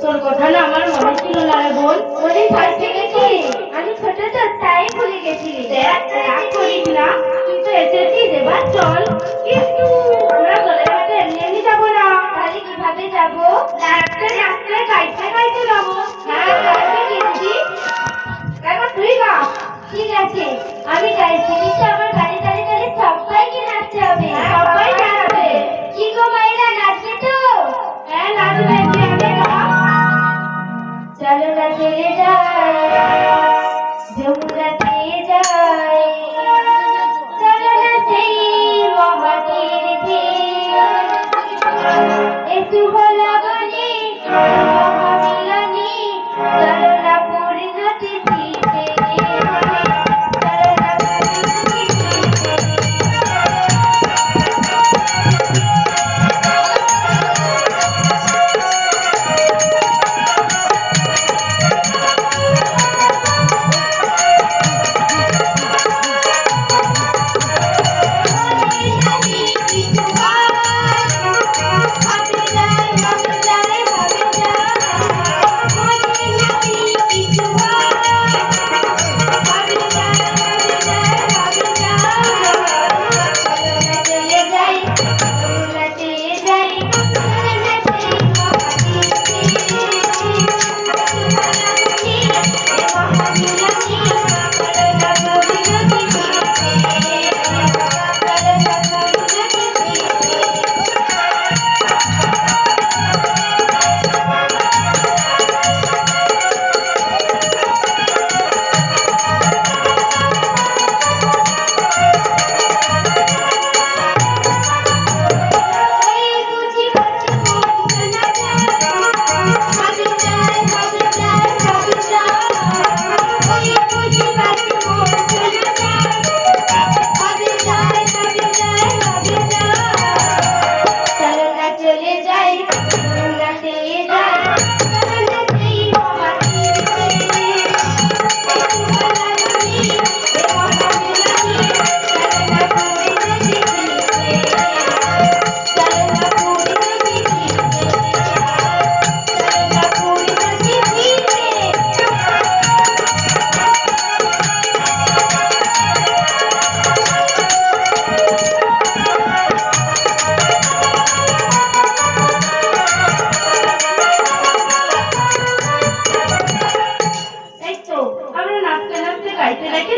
তোর কথা না আমার মনে ছিল না রে বোন। ওরে পাল্টে গেছি, আমি ছোট তো তাই ভুলে গেছি। রাগ করিস না, তুই তো এসেছিস, এবার চল। কিন্তু আমরা চলে গেছে এমনি এমনি যাবো না। তাহলে কিভাবে যাবো? রাস্তায় রাস্তায় গাইতে গাইতে যাবো। হ্যাঁ তাহলে গেছি। এবার তুই গা। ঠিক আছে আমি গাইছি, কিন্তু আমার গাড়ি গাড়ি গাড়ি সবাইকে নাচতে হবে। সবাই নাচবে। কি গো মায়েরা, নাচবে তো? হ্যাঁ নাচবে, তুই আগে গা। চলো না চলে যাই, যমুনাতে যাই, চলো না সেই মহাতীর এ শুভ লগনে মহামিলনে, চলো না পরিণতি দিতে, চলো না পরিণতি দিতে।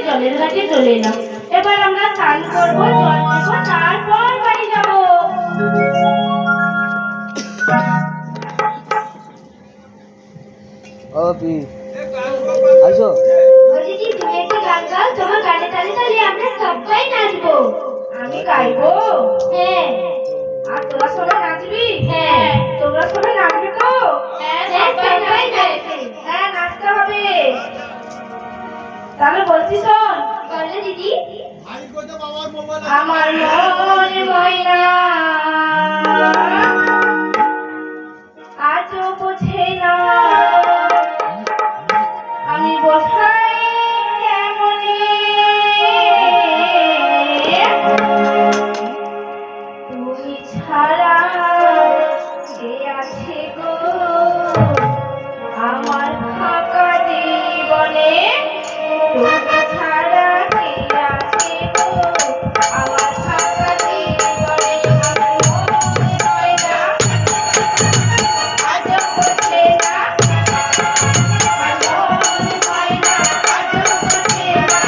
জলের ঘাটে চলে এলাম। এবার আমরা স্নান করবো, জল নেবো, তারপর বাড়ি যাবো। বলছি তুমি একটা গান গাও, তোমার গানে তালে তালে আমরা সবাই নাচবো। আমি গাইবো? হ্যাঁ। আর তোরা সবাই নাচবি? হ্যাঁ। তোমরা সবাই নাচবে তো? হ্যাঁ তাহলে বলছি শোন। বলো দিদি। আমার মনে ময়না আজও বোঝে না আমি বোঝাই কেমনে তুমি ছাড়া কে আছে গো আমার ফাঁকা জীবনে তুমি ছাড়া কে আছে গো আমার ফাঁকা জীবনে আমার মনে হয় না আজও বোঝে না আমার মনে হয় না আজও বোঝে না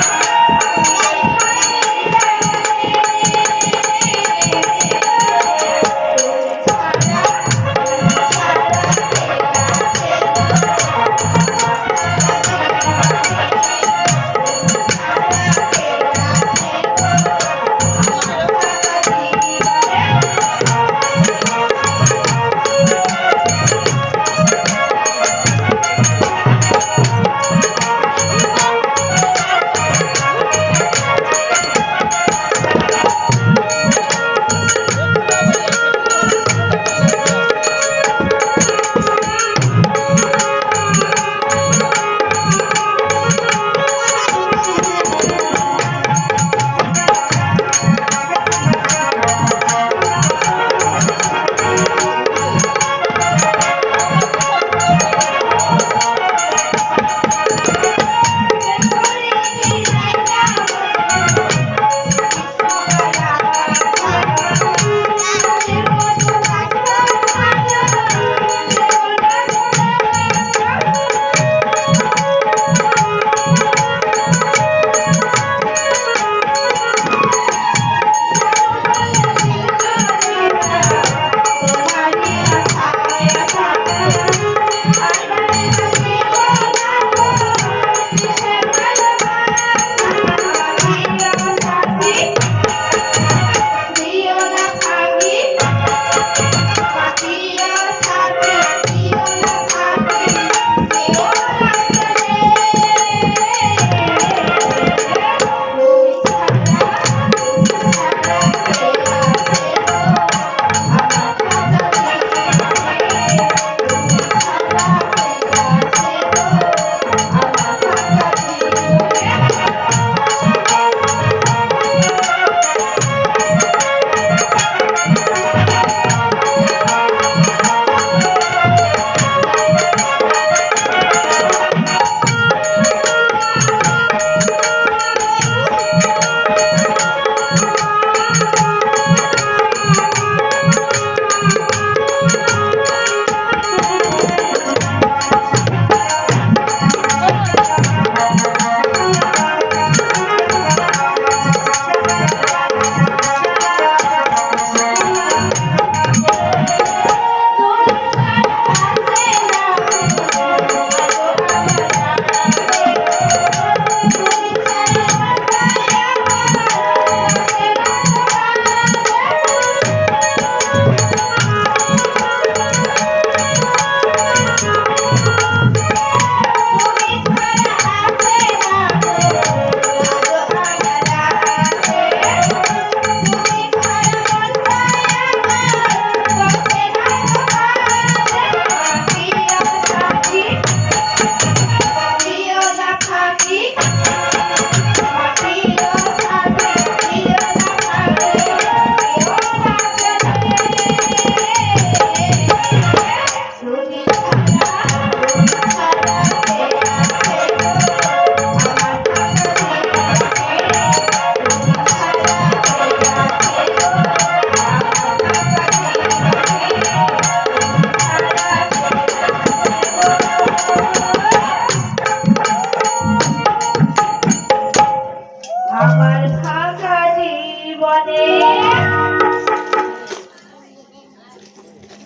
আমার ফাঁকা জীবনে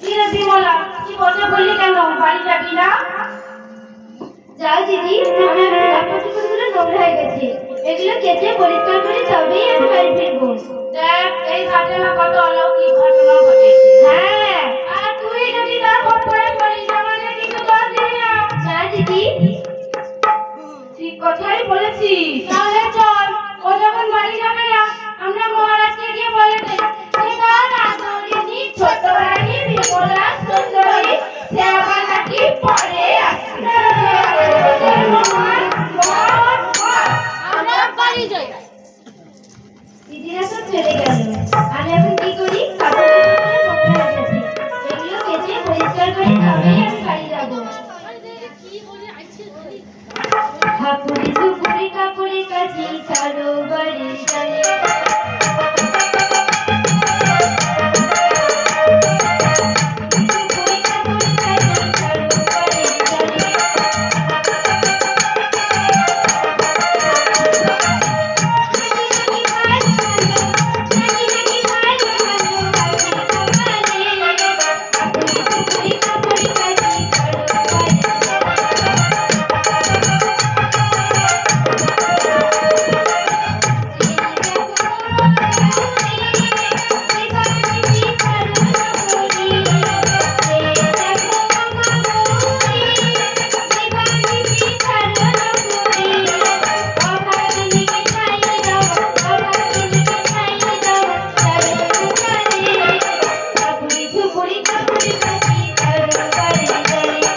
কিরে বিমলা কি বলতে বললি কেন বাড়ি যাবি না? যাও দিদি, আমার কাপড়-চোপড়গুলো নোংরা হয়ে গেছে, এগুলো কেচে পরিষ্কার করে তবেই আমি বাড়ি ফিরবো। দেখ এই ঘটনা কত অলৌকিক ঘটনা ঘটেছে। হ্যাঁ